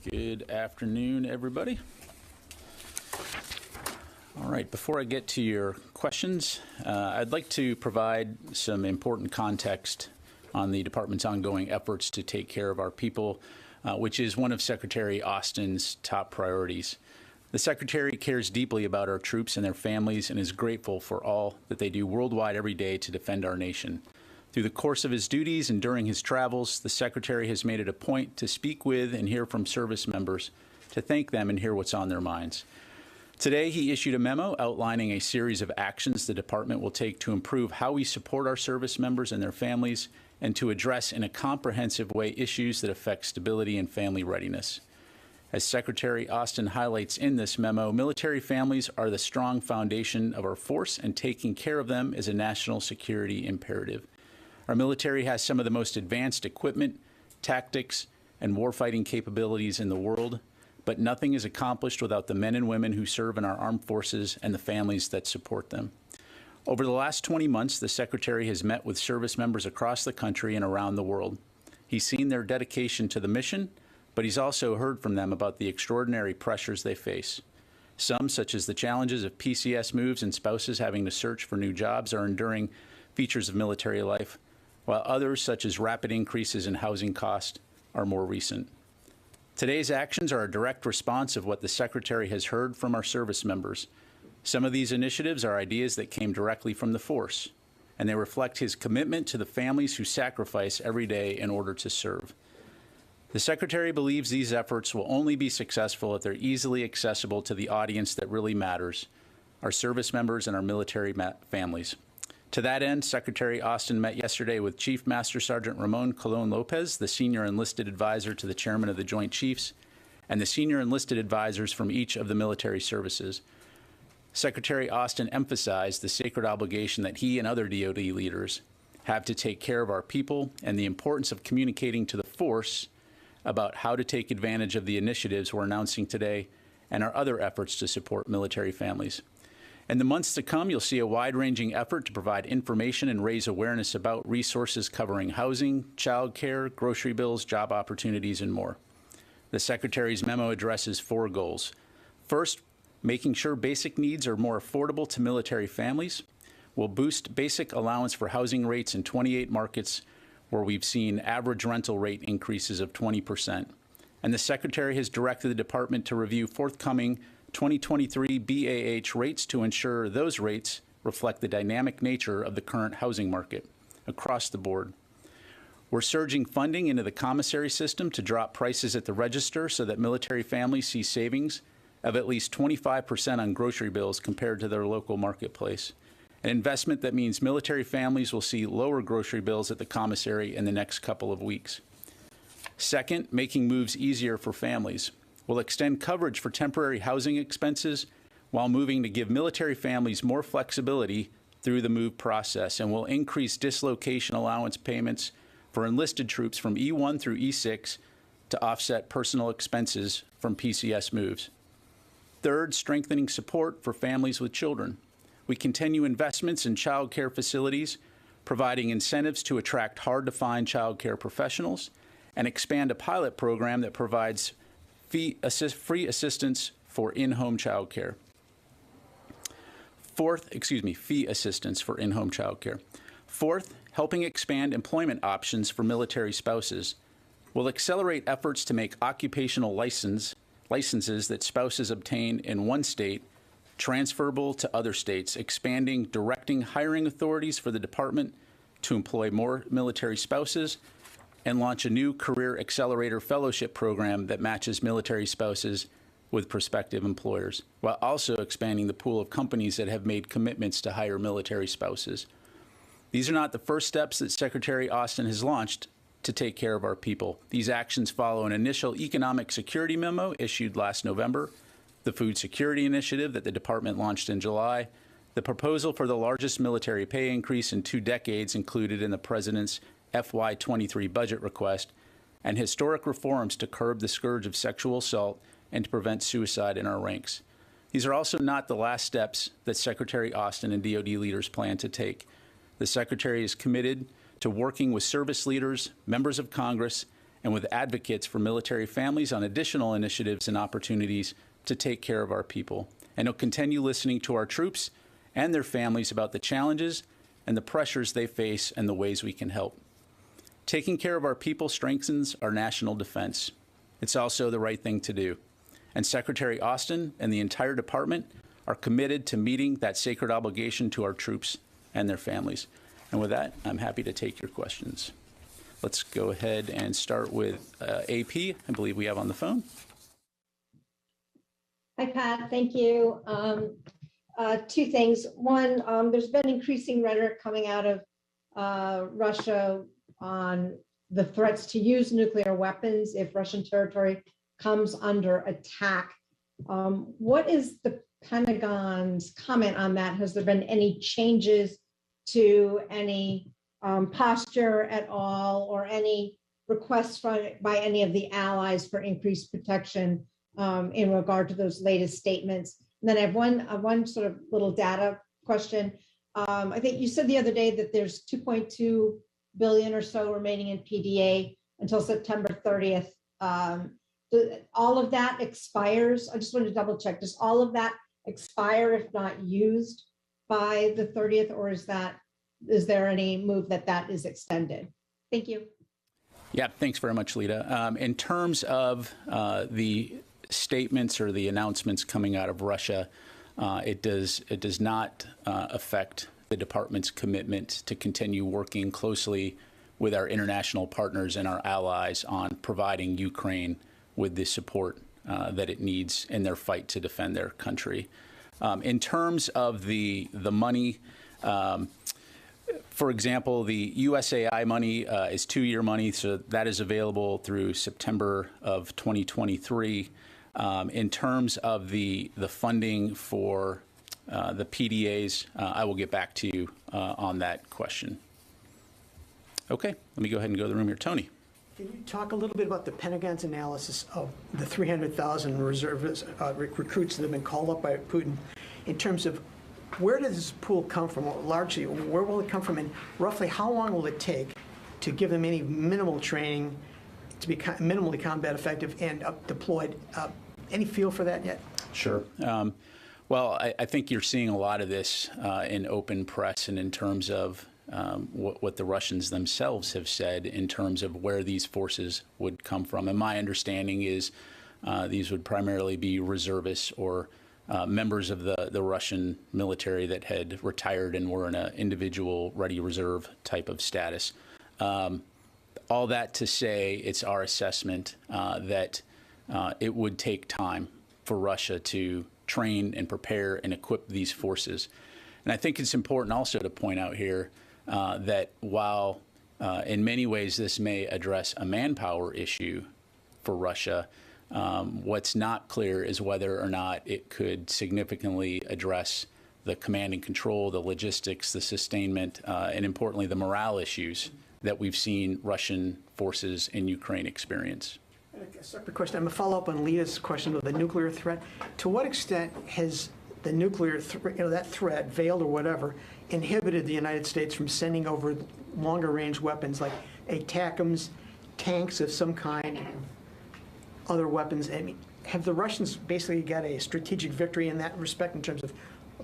Good afternoon, everybody. All right, before I get to your questions, I'd like to provide some important context on the department's ongoing efforts to take care of our people, which is one of Secretary Austin's top priorities. The Secretary cares deeply about our troops and their families and is grateful for all that they do worldwide every day to defend our nation. Through the course of his duties and during his travels, the Secretary has made it a point to speak with and hear from service members, to thank them and hear what's on their minds. Today, he issued a memo outlining a series of actions the department will take to improve how we support our service members and their families and to address in a comprehensive way issues that affect stability and family readiness. As Secretary Austin highlights in this memo, military families are the strong foundation of our force, and taking care of them is a national security imperative. Our military has some of the most advanced equipment, tactics, and warfighting capabilities in the world, but nothing is accomplished without the men and women who serve in our armed forces and the families that support them. Over the last 20 months, the Secretary has met with service members across the country and around the world. He's seen their dedication to the mission, but he's also heard from them about the extraordinary pressures they face. Some, such as the challenges of PCS moves and spouses having to search for new jobs, are enduring features of military life, while others, such as rapid increases in housing costs, are more recent. Today's actions are a direct response of what the Secretary has heard from our service members. Some of these initiatives are ideas that came directly from the force, and they reflect his commitment to the families who sacrifice every day in order to serve. The Secretary believes these efforts will only be successful if they're easily accessible to the audience that really matters, our service members and our military families. To that end, Secretary Austin met yesterday with Chief Master Sergeant Ramon Colon Lopez, the Senior Enlisted Advisor to the Chairman of the Joint Chiefs, and the Senior Enlisted Advisors from each of the military services. Secretary Austin emphasized the sacred obligation that he and other DoD leaders have to take care of our people and the importance of communicating to the force about how to take advantage of the initiatives we're announcing today and our other efforts to support military families. In the months to come, you'll see a wide-ranging effort to provide information and raise awareness about resources covering housing, child care, grocery bills, job opportunities, and more. The Secretary's memo addresses 4 goals. First, making sure basic needs are more affordable to military families. We'll boost basic allowance for housing rates in 28 markets where we've seen average rental rate increases of 20%. And the Secretary has directed the department to review forthcoming 2023 BAH rates to ensure those rates reflect the dynamic nature of the current housing market across the board. We're surging funding into the commissary system to drop prices at the register so that military families see savings of at least 25% on grocery bills compared to their local marketplace. An investment that means military families will see lower grocery bills at the commissary in the next couple of weeks. Second, making moves easier for families. We'll extend coverage for temporary housing expenses while moving to give military families more flexibility through the move process, and we'll increase dislocation allowance payments for enlisted troops from E1 through E6 to offset personal expenses from PCS moves. Third, strengthening support for families with children. We continue investments in child care facilities, providing incentives to attract hard-to-find child care professionals, and expand a pilot program that provides free assistance for in-home child care. Fee assistance for in-home child care. Fourth, helping expand employment options for military spouses. We'll accelerate efforts to make occupational licenses that spouses obtain in one state transferable to other states, expanding directing hiring authorities for the department to employ more military spouses, and launch a new Career Accelerator Fellowship program that matches military spouses with prospective employers, while also expanding the pool of companies that have made commitments to hire military spouses. These are not the first steps that Secretary Austin has launched to take care of our people. These actions follow an initial economic security memo issued last November, the Food Security Initiative that the department launched in July, the proposal for the largest military pay increase in 2 decades included in the President's FY23 budget request, and historic reforms to curb the scourge of sexual assault and to prevent suicide in our ranks. These are also not the last steps that Secretary Austin and DoD leaders plan to take. The Secretary is committed to working with service leaders, members of Congress, and with advocates for military families on additional initiatives and opportunities to take care of our people. And he'll continue listening to our troops and their families about the challenges and the pressures they face and the ways we can help. Taking care of our people strengthens our national defense. It's also the right thing to do. And Secretary Austin and the entire department are committed to meeting that sacred obligation to our troops and their families. And with that, I'm happy to take your questions. Let's go ahead and start with AP, I believe we have on the phone. Hi, Pat. Thank you. Two things. One, there's been increasing rhetoric coming out of Russia on the threats to use nuclear weapons if Russian territory comes under attack. What is the Pentagon's comment on that? Has there been any changes to any posture at all, or any requests by any of the allies for increased protection in regard to those latest statements? And then I have one sort of little data question. I think you said the other day that there's 2.2 billion or so remaining in PDA until September 30th. All of that expires. I just wanted to double check. Does all of that expire if not used by the 30th, or is there any move that is extended? Thank you. Yeah, thanks very much, Lita. In terms of the statements or the announcements coming out of Russia, it does not affect the department's commitment to continue working closely with our international partners and our allies on providing Ukraine with the support that it needs in their fight to defend their country. In terms of the money, for example, the USAI money is 2-year money, so that is available through September of 2023. In terms of the funding for the PDAs, I will get back to you on that question. Okay, let me go ahead and go to the room here. Tony. Can you talk a little bit about the Pentagon's analysis of the 300,000 reservists, recruits that have been called up by Putin, in terms of where does this pool come from? Largely, where will it come from, and roughly how long will it take to give them any minimal training to be minimally combat effective and deployed? Any feel for that yet? Sure. Well, I think you're seeing a lot of this in open press and in terms of what the Russians themselves have said in terms of where these forces would come from. And my understanding is these would primarily be reservists or members of the Russian military that had retired and were in an individual ready reserve type of status. All that to say, it's our assessment that it would take time for Russia to train and prepare and equip these forces. And I think it's important also to point out here that while in many ways this may address a manpower issue for Russia, what's not clear is whether or not it could significantly address the command and control, the logistics, the sustainment, and importantly, the morale issues that we've seen Russian forces in Ukraine experience. A separate question. I'm going to follow up on Leah's question of the nuclear threat. To what extent has the nuclear, that threat, veiled or whatever, inhibited the United States from sending over longer range weapons like ATACMS, tanks of some kind, other weapons? I mean, have the Russians basically got a strategic victory in that respect in terms of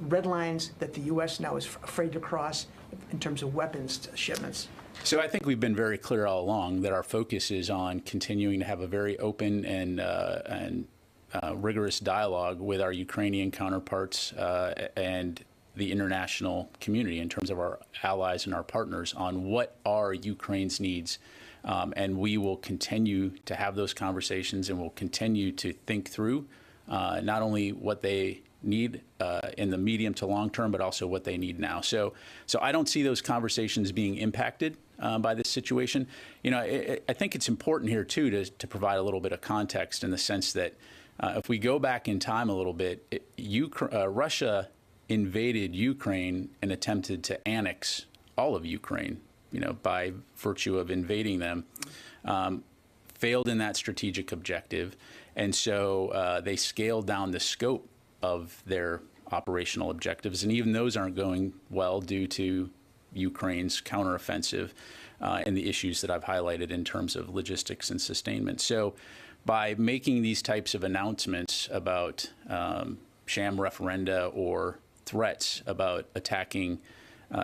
red lines that the U.S. now is afraid to cross in terms of weapons shipments? So I think we've been very clear all along that our focus is on continuing to have a very open and rigorous dialogue with our Ukrainian counterparts and the international community in terms of our allies and our partners on what are Ukraine's needs. And we will continue to have those conversations, and we'll continue to think through not only what they need in the medium to long term, but also what they need now. So I don't see those conversations being impacted by this situation. You know, I think it's important here, too, to provide a little bit of context in the sense that if we go back in time a little bit, Russia invaded Ukraine and attempted to annex all of Ukraine, by virtue of invading them, failed in that strategic objective. And so they scaled down the scope of their operational objectives. And even those aren't going well due to Ukraine's counteroffensive. and the issues that I've highlighted in terms of logistics and sustainment. So by making these types of announcements about sham referenda or threats about attacking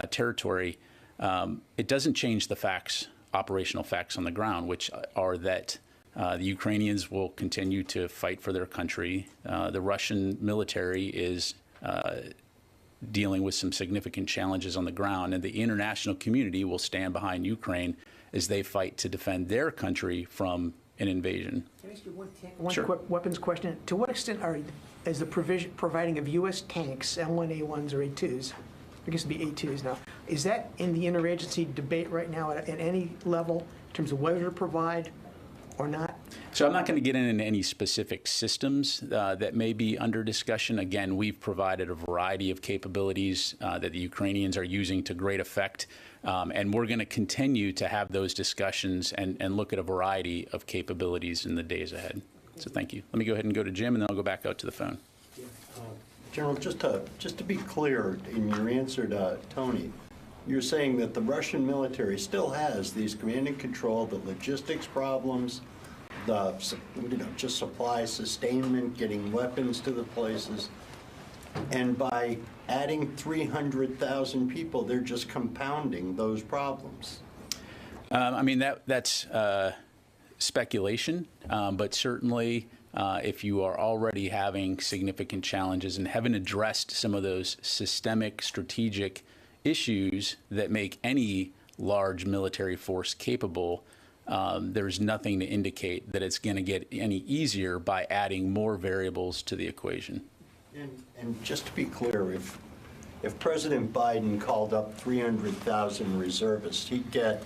territory, it doesn't change the facts, operational facts on the ground, which are that the Ukrainians will continue to fight for their country. The Russian military is dealing with some significant challenges on the ground, and the international community will stand behind Ukraine as they fight to defend their country from an invasion. Can I ask you one Sure. quick weapons question? To what extent is the providing of U.S. tanks, M1, A1s, or A2s, I guess it'd be A2s now, is that in the interagency debate right now at any level in terms of whether to provide or not? So I'm not going to get into any specific systems that may be under discussion. Again, we've provided a variety of capabilities that the Ukrainians are using to great effect, and we're going to continue to have those discussions and look at a variety of capabilities in the days ahead. So thank you. Let me go ahead and go to Jim, and then I'll go back out to the phone. General, just to be clear in your answer to Tony, you're saying that the Russian military still has these command and control, the logistics problems, the just supply sustainment, getting weapons to the places, and by adding 300,000 people, they're just compounding those problems. I mean, that's speculation, but certainly if you are already having significant challenges and haven't addressed some of those systemic, strategic issues that make any large military force capable, there's nothing to indicate that it's going to get any easier by adding more variables to the equation. And just to be clear, if President Biden called up 300,000 reservists, he'd get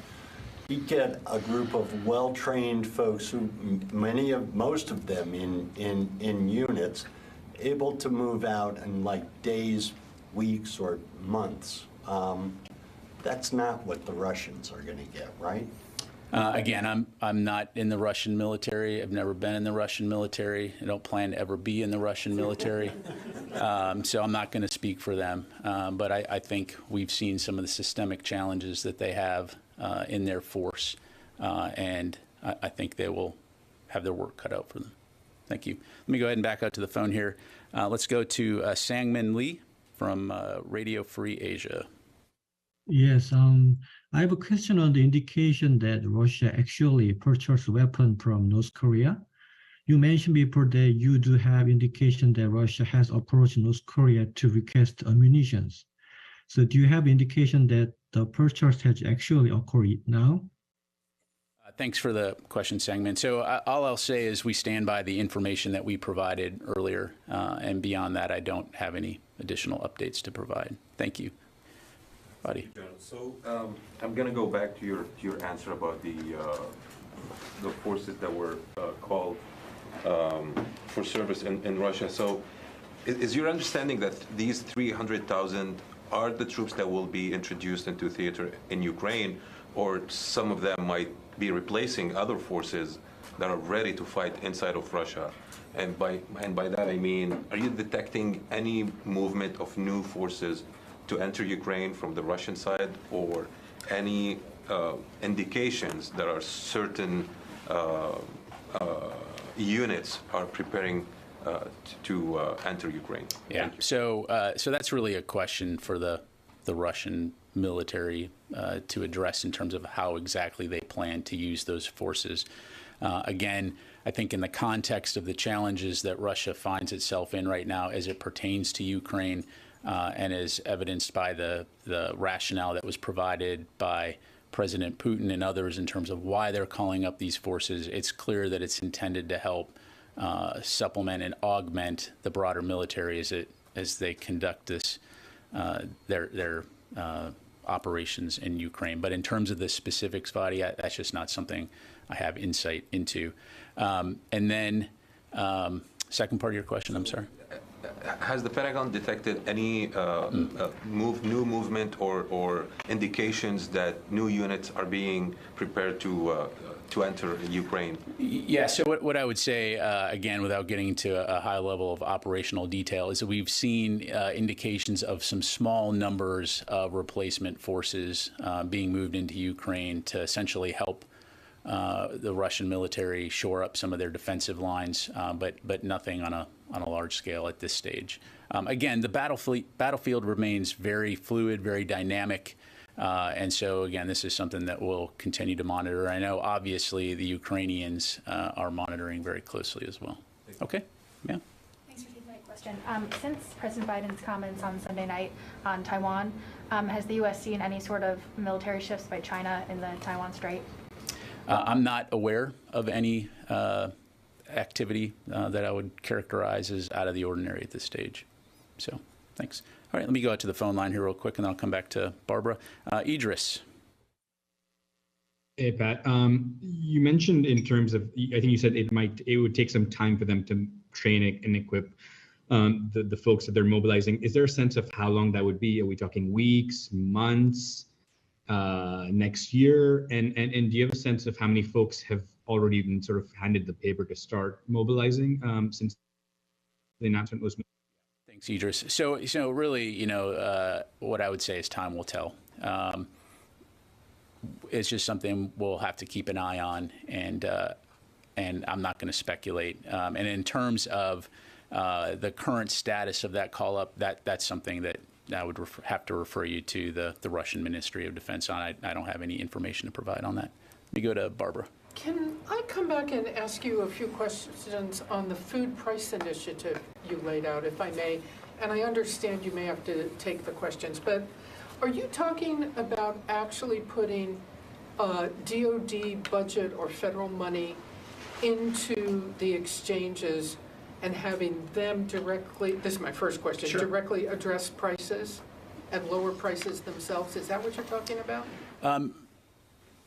a group of well-trained folks who most of them in units, able to move out in like days, weeks, or months. That's not what the Russians are going to get, right? Again, I'm not in the Russian military. I've never been in the Russian military. I don't plan to ever be in the Russian military. So I'm not going to speak for them. But I think we've seen some of the systemic challenges that they have in their force. And I think they will have their work cut out for them. Thank you. Let me go ahead and back out to the phone here. Let's go to Sangmin Lee from Radio Free Asia. Yes, I have a question on the indication that Russia actually purchased weapons from North Korea. You mentioned before that you do have indication that Russia has approached North Korea to request ammunitions. So do you have indication that the purchase has actually occurred now? Thanks for the question, Sangmin. So all I'll say is we stand by the information that we provided earlier, and beyond that, I don't have any additional updates to provide. Thank you. Buddy. So I'm going to go back to your answer about the forces that were called for service in Russia. So is your understanding that these 300,000 are the troops that will be introduced into theater in Ukraine, or some of them might be replacing other forces that are ready to fight inside of Russia? And by that I mean, are you detecting any movement of new forces to enter Ukraine from the Russian side, or any indications that are certain units are preparing to enter Ukraine? Yeah. So that's really a question for the Russian military to address in terms of how exactly they plan to use those forces. Again, I think in the context of the challenges that Russia finds itself in right now as it pertains to Ukraine, and as evidenced by the rationale that was provided by President Putin and others in terms of why they're calling up these forces, it's clear that it's intended to help supplement and augment the broader military as they conduct this their operations in Ukraine. But in terms of the specifics, Vadi, that's just not something I have insight into. And then second part of your question, I'm sorry. has the Pentagon detected any new movement or indications that new units are being prepared to enter Ukraine? Yeah, so what I would say, again, without getting into a high level of operational detail, is that we've seen indications of some small numbers of replacement forces being moved into Ukraine to essentially help the Russian military shore up some of their defensive lines, but nothing on a large scale at this stage. Again, the battlefield remains very fluid, very dynamic. And so, again, this is something that we'll continue to monitor. I know, obviously, the Ukrainians are monitoring very closely as well. Okay? Yeah. Thanks for taking my question. Since President Biden's comments on Sunday night on Taiwan, has the U.S. seen any sort of military shifts by China in the Taiwan Strait? I'm not aware of any activity that I would characterize as out of the ordinary at this stage. So, thanks. All right, let me go out to the phone line here real quick, and then I'll come back to Barbara. Idris. Hey, Pat. You mentioned in terms of, I think you said it would take some time for them to train and equip the folks that they're mobilizing. Is there a sense of how long that would be? Are we talking weeks, months, next year? And do you have a sense of how many folks have already been sort of handed the paper to start mobilizing since the announcement was made? Thanks, Idris. So really, what I would say is time will tell. It's just something we'll have to keep an eye on, and I'm not going to speculate. And in terms of the current status of that call-up, that's something that I would have to refer you to the Russian Ministry of Defense on. I don't have any information to provide on that. Let me go to Barbara. Can I come back and ask you a few questions on the food price initiative you laid out, if I may? And I understand you may have to take the questions, but are you talking about actually putting DOD budget or federal money into the exchanges and having them directly, this is my first question, Sure. directly address prices and lower prices themselves? Is that what you're talking about?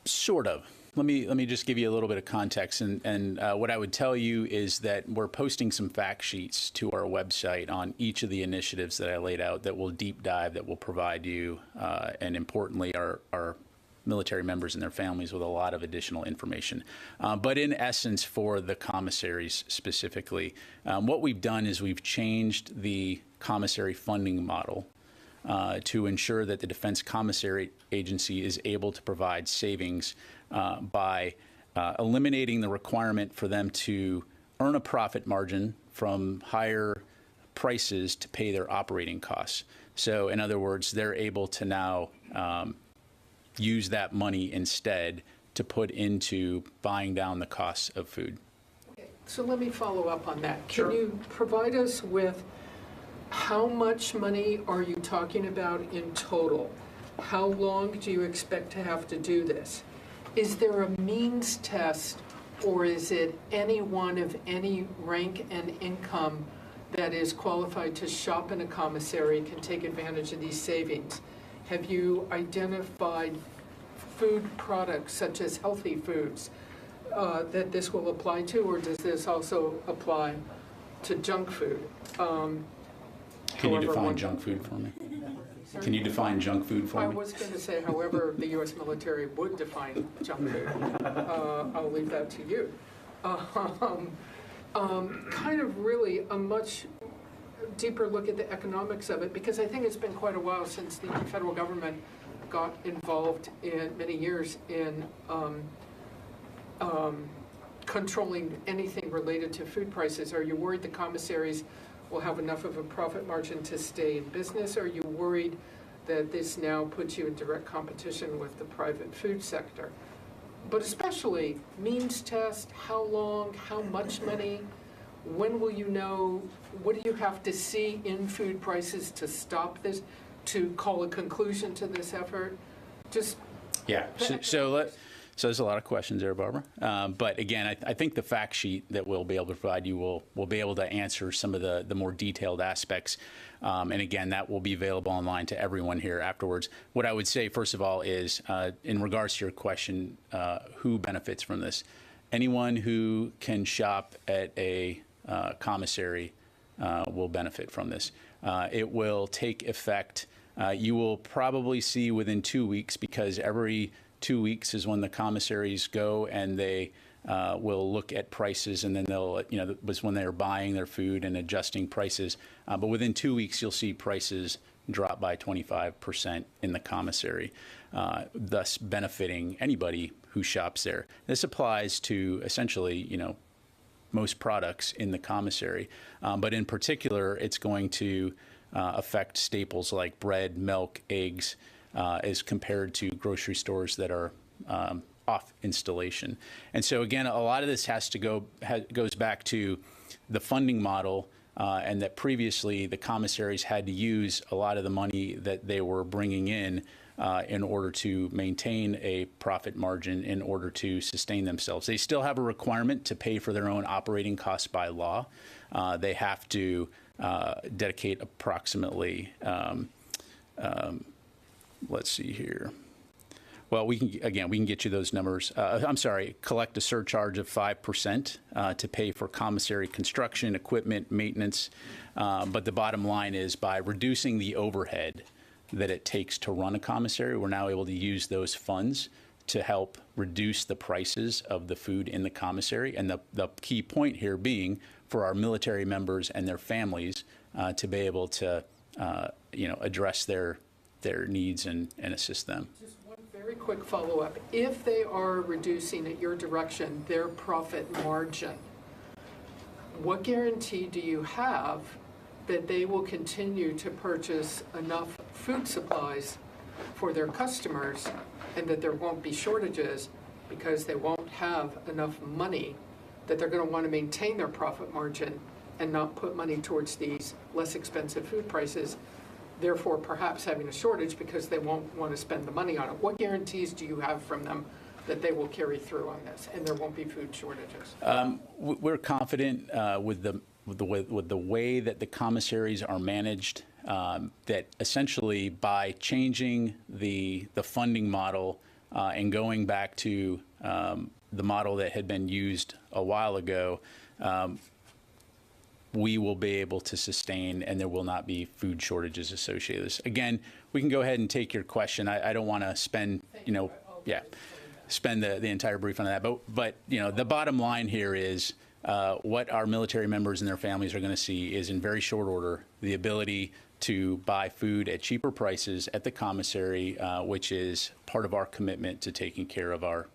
Sort of. Let me just give you a little bit of context, and what I would tell you is that we're posting some fact sheets to our website on each of the initiatives that I laid out that will deep dive, that will provide you, and importantly, our military members and their families with a lot of additional information. But in essence, for the commissaries specifically, what we've done is we've changed the commissary funding model to ensure that the Defense Commissary Agency is able to provide savings by eliminating the requirement for them to earn a profit margin from higher prices to pay their operating costs. So, in other words, they're able to now use that money instead to put into buying down the costs of food. Okay, so let me follow up on that. Sure. Can you provide us with how much money are you talking about in total? How long do you expect to have to do this? Is there a means test, or is it anyone of any rank and income that is qualified to shop in a commissary can take advantage of these savings? Have you identified food products such as healthy foods that this will apply to, or does this also apply to junk food? Can you define junk food for me? Can you define junk food for me? I was going to say, however the U.S. military would define junk food. I'll leave that to you. Kind of really a much deeper look at the economics of it, because I think it's been quite a while since the federal government got involved in many years in controlling anything related to food prices. Are you worried the commissaries will have enough of a profit margin to stay in business? Or are you worried that this now puts you in direct competition with the private food sector? But especially means test, how long, how much money, when will you know, what do you have to see in food prices to stop this, to call a conclusion to this effort? Just yeah. So there's a lot of questions there, Barbara. But again, I think the fact sheet that we'll be able to provide you will be able to answer some of the more detailed aspects. And again, that will be available online to everyone here afterwards. What I would say, first of all, is in regards to your question, who benefits from this? Anyone who can shop at a commissary will benefit from this. It will take effect. You will probably see within 2 weeks, because every 2 weeks is when the commissaries go and they will look at prices, and then they'll, was when they're buying their food and adjusting prices. But within 2 weeks, you'll see prices drop by 25% in the commissary, thus benefiting anybody who shops there. This applies to essentially, most products in the commissary, but in particular, it's going to affect staples like bread, milk, eggs, as compared to grocery stores that are off installation. And so again, a lot of this goes back to the funding model, and that previously the commissaries had to use a lot of the money that they were bringing in order to maintain a profit margin, in order to sustain themselves. They still have a requirement to pay for their own operating costs by law. They have to dedicate approximately, let's see here. Well, we can get you those numbers. Collect a surcharge of 5% to pay for commissary construction, equipment, maintenance. But the bottom line is, by reducing the overhead that it takes to run a commissary, we're now able to use those funds to help reduce the prices of the food in the commissary. And the key point here being for our military members and their families to be able to, address their needs and assist them. Very quick follow-up. If they are reducing, at your direction, their profit margin, what guarantee do you have that they will continue to purchase enough food supplies for their customers, and that there won't be shortages because they won't have enough money, that they're going to want to maintain their profit margin and not put money towards these less expensive food prices, therefore perhaps having a shortage because they won't want to spend the money on it? What guarantees do you have from them that they will carry through on this and there won't be food shortages? We're confident with the way that the commissaries are managed, that essentially by changing the funding model and going back to the model that had been used a while ago, we will be able to sustain, and there will not be food shortages associated with this. Again, we can go ahead and take your question. I don't want to spend, spend the entire brief on that. But the bottom line here is what our military members and their families are going to see is, in very short order, the ability to buy food at cheaper prices at the commissary, which is part of our commitment to taking care of our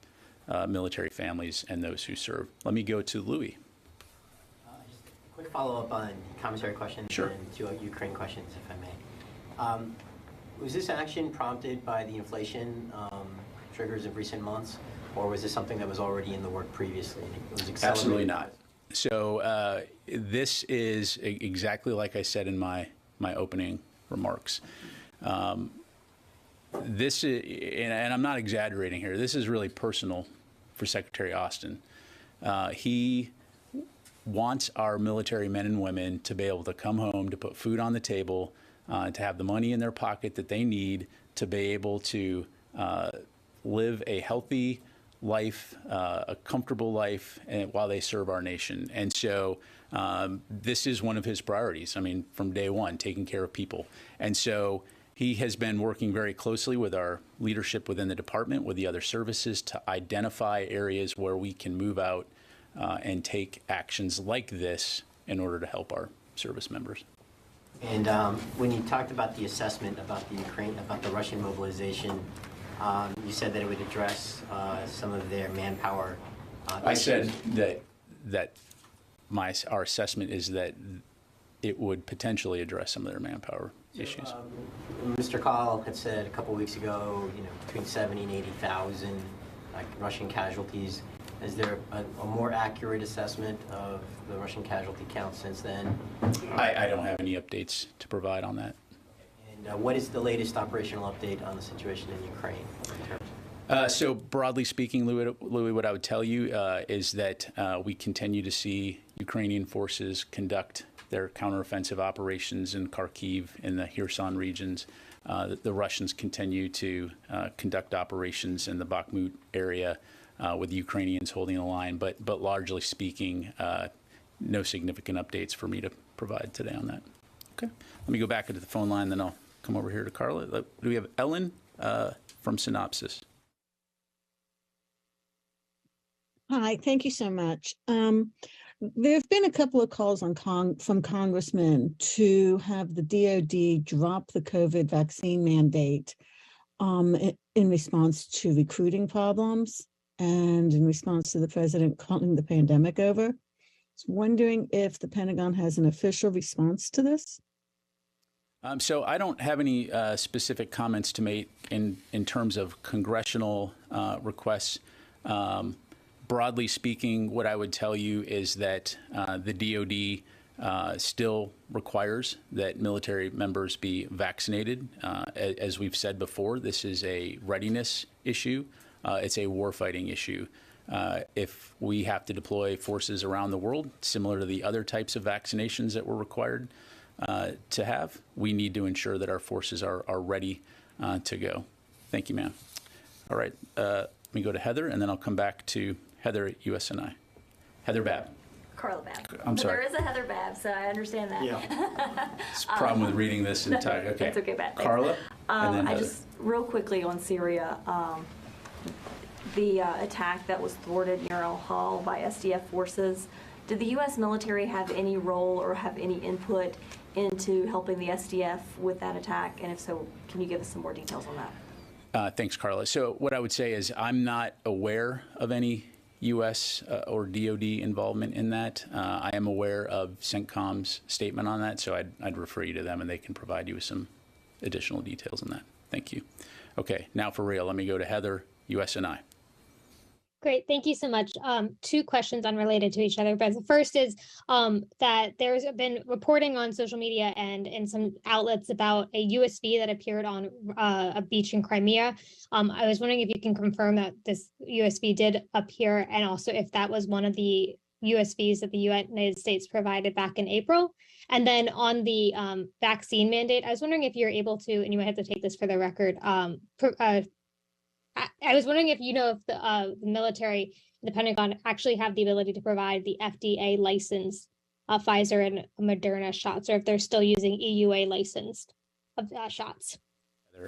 military families and those who serve. Let me go to Louis. Quick follow-up on commissary questions. Sure. And two Ukraine questions, if I may. Was this action prompted by the inflation triggers of recent months, or was this something that was already in the work previously? And it was accelerated? Absolutely not. So this is exactly like I said in my opening remarks. This is, and I'm not exaggerating here, this is really personal for Secretary Austin. He wants our military men and women to be able to come home, to put food on the table, to have the money in their pocket that they need to be able to live a healthy life, a comfortable life, while they serve our nation. And so this is one of his priorities. I mean, from day one, taking care of people. And so he has been working very closely with our leadership within the department, with the other services, to identify areas where we can move out and take actions like this in order to help our service members. And when you talked about the assessment about the Ukraine, about the Russian mobilization, you said that it would address some of their manpower. I said that our assessment is that it would potentially address some of their manpower issues. Mr. Call had said a couple weeks ago, between 70 and 80,000 Russian casualties. Is there a more accurate assessment of the Russian casualty count since then? I don't have any updates to provide on that. And what is the latest operational update on the situation in Ukraine? So broadly speaking, Louis, what I would tell you is that we continue to see Ukrainian forces conduct their counteroffensive operations in Kharkiv, in the Kherson regions. The Russians continue to conduct operations in the Bakhmut area, with the Ukrainians holding the line. But largely speaking, no significant updates for me to provide today on that. Okay, let me go back into the phone line, then I'll come over here to Carla. Do we have Ellen from Synopsys? Hi, thank you so much. There have been a couple of calls from congressmen to have the DoD drop the COVID vaccine mandate in response to recruiting problems and in response to the president calling the pandemic over. I was wondering if the Pentagon has an official response to this. So I don't have any specific comments to make in terms of congressional requests. Broadly speaking, what I would tell you is that the DoD still requires that military members be vaccinated. As we've said before, this is a readiness issue. It's a warfighting issue. If we have to deploy forces around the world, similar to the other types of vaccinations that we're required to have, we need to ensure that our forces are ready to go. Thank you, ma'am. All right, let me go to Heather, and then I'll come back to Heather at USNI. Heather Babb. Carla Babb. I'm sorry. There is a Heather Babb, so I understand that. Yeah. It's a problem with reading this entire. Okay. It's okay, Babb. Carla. And then I Heather. just real quickly on Syria, the attack that was thwarted near Al Hol by SDF forces. Did the U.S. military have any role or have any input into helping the SDF with that attack? And if so, can you give us some more details on that? Thanks, Carla. So what I would say is I'm not aware of any U.S. Or DOD involvement in that. I am aware of CENTCOM's statement on that, so I'd refer you to them, and they can provide you with some additional details on that. Thank you. Okay, now for real, let me go to Heather, USNI. Great, thank you so much. Two questions unrelated to each other, but the first is that there's been reporting on social media and in some outlets about a USB that appeared on a beach in Crimea. I was wondering if you can confirm that this USB did appear, and also if that was one of the USBs that the United States provided back in April. And then on the vaccine mandate, I was wondering if you're able to, and you might have to take this for the record, I was wondering if you know if the military, the Pentagon, actually have the ability to provide the FDA licensed Pfizer and Moderna shots, or if they're still using EUA licensed shots.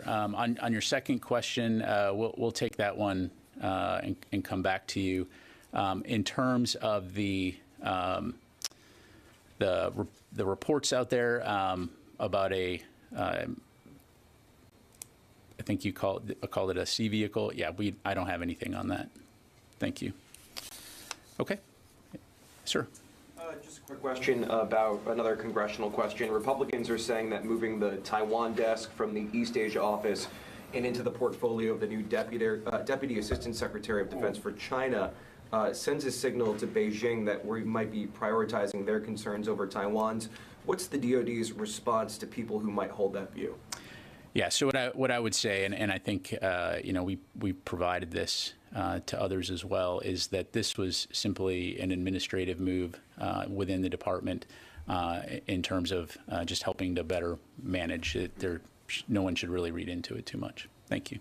On your second question, we'll take that one and come back to you. In terms of the reports out there about a I think you called it a sea vehicle. Yeah, I don't have anything on that. Thank you. Okay, sir. Just a quick question about another congressional question. Republicans are saying that moving the Taiwan desk from the East Asia office and into the portfolio of the new Deputy Assistant Secretary of Defense for China sends a signal to Beijing that we might be prioritizing their concerns over Taiwan's. What's the DoD's response to people who might hold that view? Yeah, so what I would say, and I think we provided this to others as well, is that this was simply an administrative move within the department in terms of just helping to better manage it. No one should really read into it too much. Thank you.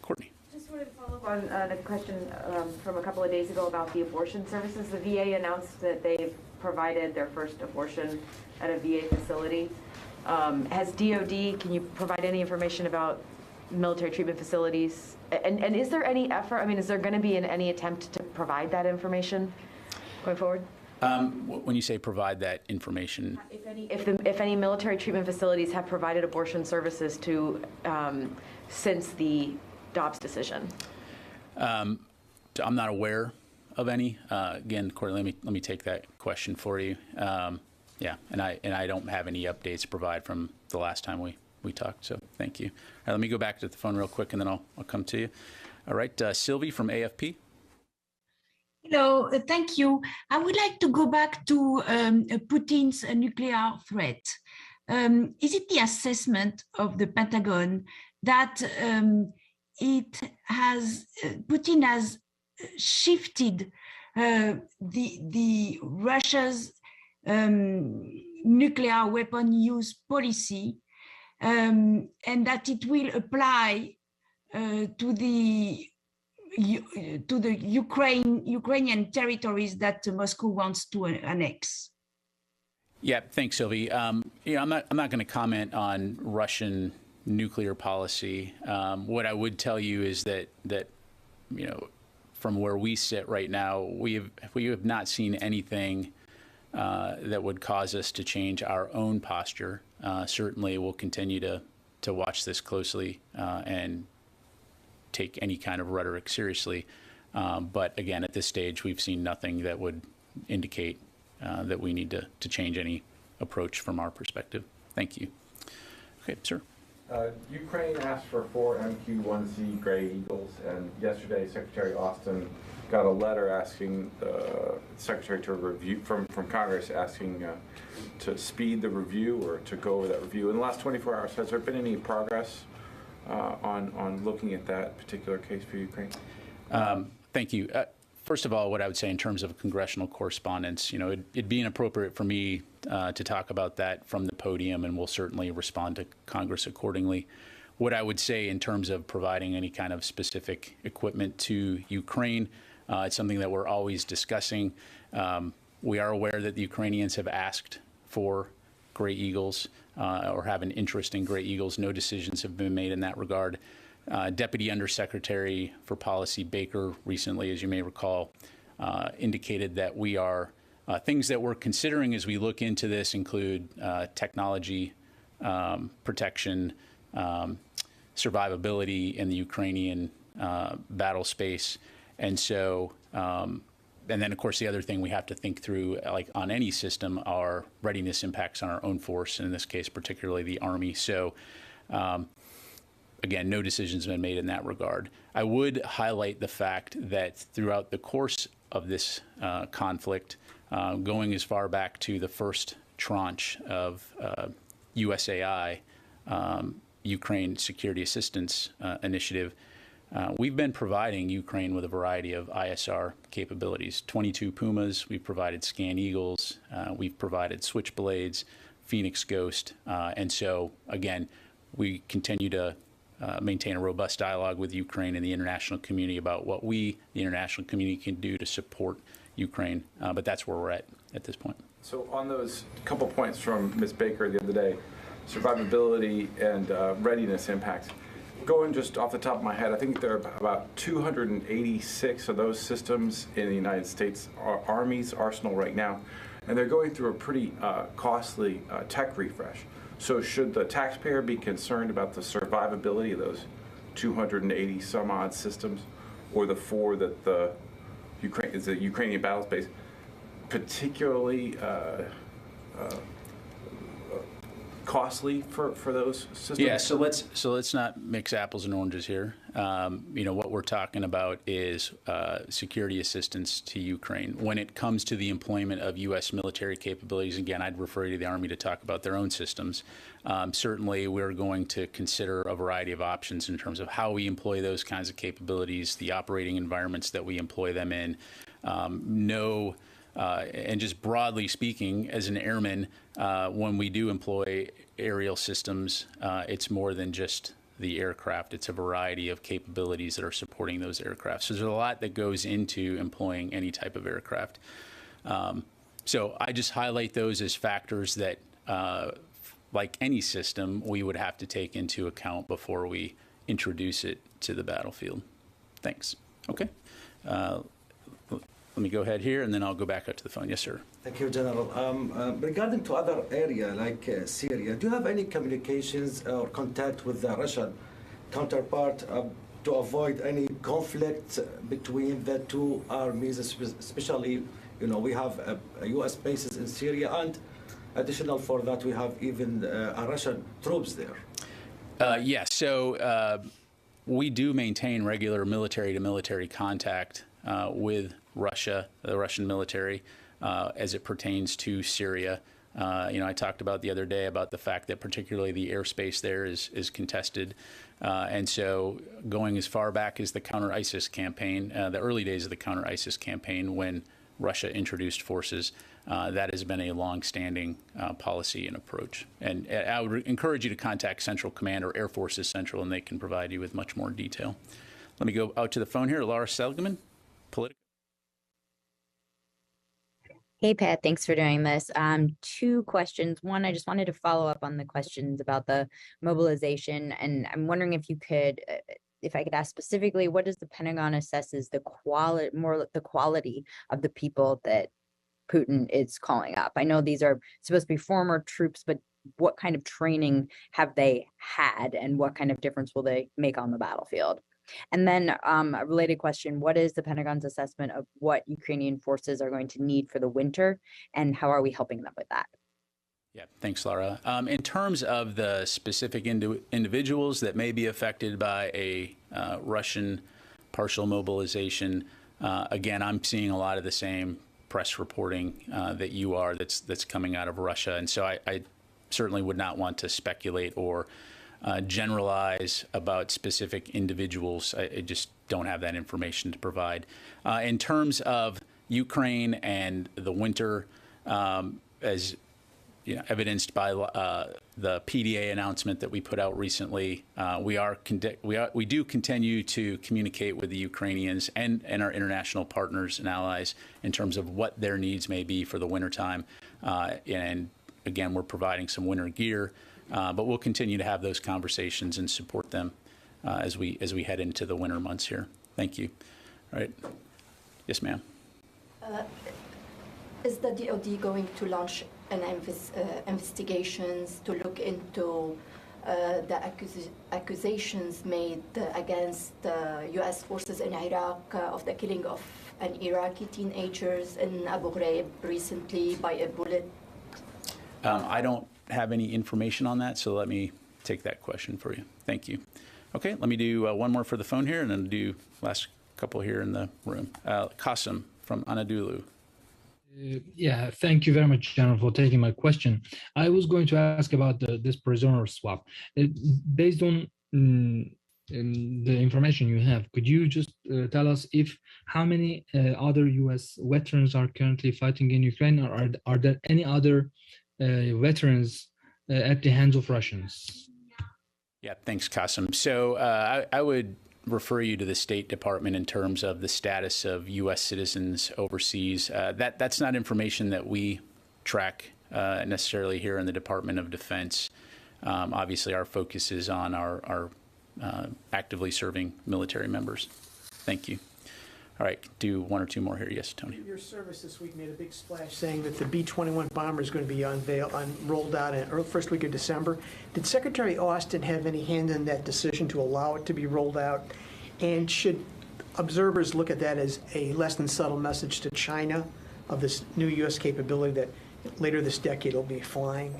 Courtney. Just wanted to follow up on the question from a couple of days ago about the abortion services. The VA announced that they've provided their first abortion at a VA facility. Has DOD, can you provide any information about military treatment facilities? And is there any effort, I mean, is there going to be any attempt to provide that information going forward? When you say provide that information? If any military treatment facilities have provided abortion services to since the Dobbs decision? I'm not aware of any. Again, Courtney, let me take that question for you. Yeah, and I don't have any updates to provide from the last time we talked, so thank you. All right, let me go back to the phone real quick, and then I'll come to you. All right, Sylvie from AFP. Hello, thank you. I would like to go back to Putin's nuclear threat. Is it the assessment of the Pentagon that Putin has shifted the Russia's nuclear weapon use policy, and that it will apply to the Ukrainian territories that Moscow wants to annex? Yeah, thanks, Sylvie. I'm not going to comment on Russian nuclear policy. What I would tell you is that from where we sit right now, we have not seen anything that would cause us to change our own posture. Certainly, we'll continue to watch this closely and take any kind of rhetoric seriously. But again, at this stage, we've seen nothing that would indicate that we need to change any approach from our perspective. Thank you. Okay, sir. Ukraine asked for 4 MQ-1C Gray Eagles, and yesterday Secretary Austin got a letter asking the Secretary to review from Congress, asking to speed the review or to go over that review. In the last 24 hours, has there been any progress on looking at that particular case for Ukraine? Thank you. First of all, what I would say in terms of congressional correspondence, it'd be inappropriate for me to talk about that from the podium, and we'll certainly respond to Congress accordingly. What I would say in terms of providing any kind of specific equipment to Ukraine, it's something that we're always discussing. We are aware that the Ukrainians have asked for Gray Eagles or have an interest in Gray Eagles. No decisions have been made in that regard. Deputy Undersecretary for Policy Baker recently, as you may recall, indicated that we are things that we're considering as we look into this include technology protection, survivability in the Ukrainian battle space. And so, and then, of course, the other thing we have to think through, like on any system, are readiness impacts on our own force, and in this case, particularly the Army. So, again, no decisions have been made in that regard. I would highlight the fact that throughout the course of this conflict, going as far back to the first tranche of USAI, Ukraine Security Assistance Initiative, we've been providing Ukraine with a variety of ISR capabilities. 22 Pumas, we've provided Scan Eagles, we've provided Switchblades, Phoenix Ghost, and so, again, we continue to maintain a robust dialogue with Ukraine and the international community about what we, the international community, can do to support Ukraine. But that's where we're at this point. So on those couple points from Ms. Baker the other day, survivability and readiness impacts, going just off the top of my head, I think there are about 286 of those systems in the United States Army's arsenal right now, and they're going through a pretty costly tech refresh. So should the taxpayer be concerned about the survivability of those 280 some odd systems, or the 4 that the Ukrainian battle space, particularly costly for those systems? Yeah, so let's not mix apples and oranges here. What we're talking about is security assistance to Ukraine. When it comes to the employment of U.S. military capabilities, again, I'd refer you to the Army to talk about their own systems. Certainly, we're going to consider a variety of options in terms of how we employ those kinds of capabilities, the operating environments that we employ them in. And just broadly speaking, as an airman, when we do employ aerial systems, it's more than just the aircraft. It's a variety of capabilities that are supporting those aircraft. So there's a lot that goes into employing any type of aircraft. So I just highlight those as factors that, like any system, we would have to take into account before we introduce it to the battlefield. Thanks. Okay. Let me go ahead here, and then I'll go back up to the phone. Yes, sir. Thank you, General. Regarding to other area like Syria, do you have any communications or contact with the Russian counterpart to avoid any conflict between the two armies, especially, we have U.S. bases in Syria, and additional for that, we have even Russian troops there. Yes, so we do maintain regular military-to-military contact with Russia, the Russian military, as it pertains to Syria. I talked about the other day about the fact that particularly the airspace there is contested. And so going as far back as the counter-ISIS campaign, the early days of the counter-ISIS campaign when Russia introduced forces, that has been a long-standing policy and approach. And I would encourage you to contact Central Command or Air Forces Central, and they can provide you with much more detail. Let me go out to the phone here. Laura Seligman, Politico. Hey, Pat, thanks for doing this. Two questions. One, I just wanted to follow up on the questions about the mobilization, and I'm wondering if you could, if I could ask specifically, what does the Pentagon assess as the quality of the people that Putin is calling up? I know these are supposed to be former troops, but what kind of training have they had, and what kind of difference will they make on the battlefield? And then a related question, what is the Pentagon's assessment of what Ukrainian forces are going to need for the winter, and how are we helping them with that? Yeah, thanks, Laura. In terms of the specific individuals that may be affected by a Russian partial mobilization, again, I'm seeing a lot of the same press reporting that you are that's coming out of Russia. And so I certainly would not want to speculate or generalize about specific individuals. I just don't have that information to provide. In terms of Ukraine and the winter, as evidenced by the PDA announcement that we put out recently, we do continue to communicate with the Ukrainians and our international partners and allies in terms of what their needs may be for the wintertime. And again, we're providing some winter gear. But we'll continue to have those conversations and support them as we head into the winter months here. Thank you. All right. Yes, ma'am. Is the DoD going to launch an investigations to look into the accusations made against U.S. forces in Iraq of the killing of an Iraqi teenagers in Abu Ghraib recently by a bullet? I don't have any information on that, so let me take that question for you. Thank you. Okay, let me do one more for the phone here, and then do last couple here in the room. Qasim from Anadolu. Yeah, thank you very much, General, for taking my question. I was going to ask about this prisoner swap. Based on the information you have, could you just tell us how many other U.S. veterans are currently fighting in Ukraine, or are there any other veterans at the hands of Russians? Yeah, thanks, Qasim. So I would refer you to the State Department in terms of the status of U.S. citizens overseas. That's not information that we track necessarily here in the Department of Defense. Obviously, our focus is on our actively serving military members. Thank you. All right, do one or two more here. Yes, Tony. Your service this week made a big splash saying that the B-21 bomber is going to be rolled out in the first week of December. Did Secretary Austin have any hand in that decision to allow it to be rolled out? And should observers look at that as a less than subtle message to China of this new U.S. capability that later this decade will be flying?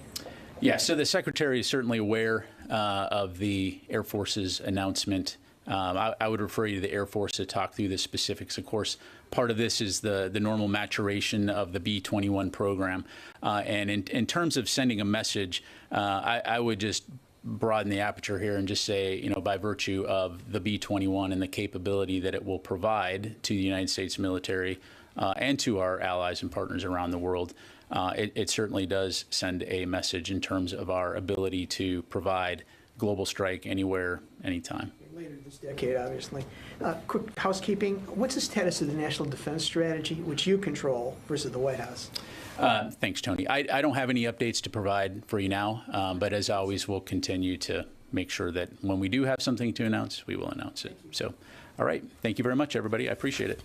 Yeah, so the Secretary is certainly aware of the Air Force's announcement. I would refer you to the Air Force to talk through the specifics. Of course, part of this is the normal maturation of the B-21 program. And in terms of sending a message, I would just broaden the aperture here and just say, by virtue of the B-21 and the capability that it will provide to the United States military and to our allies and partners around the world, it certainly does send a message in terms of our ability to provide global strike anywhere, anytime. Later this decade, obviously. Quick housekeeping. What's the status of the National Defense Strategy, which you control, versus the White House? Thanks, Tony. I don't have any updates to provide for you now, but as always, we'll continue to make sure that when we do have something to announce, we will announce it. So, all right. Thank you very much, everybody. I appreciate it.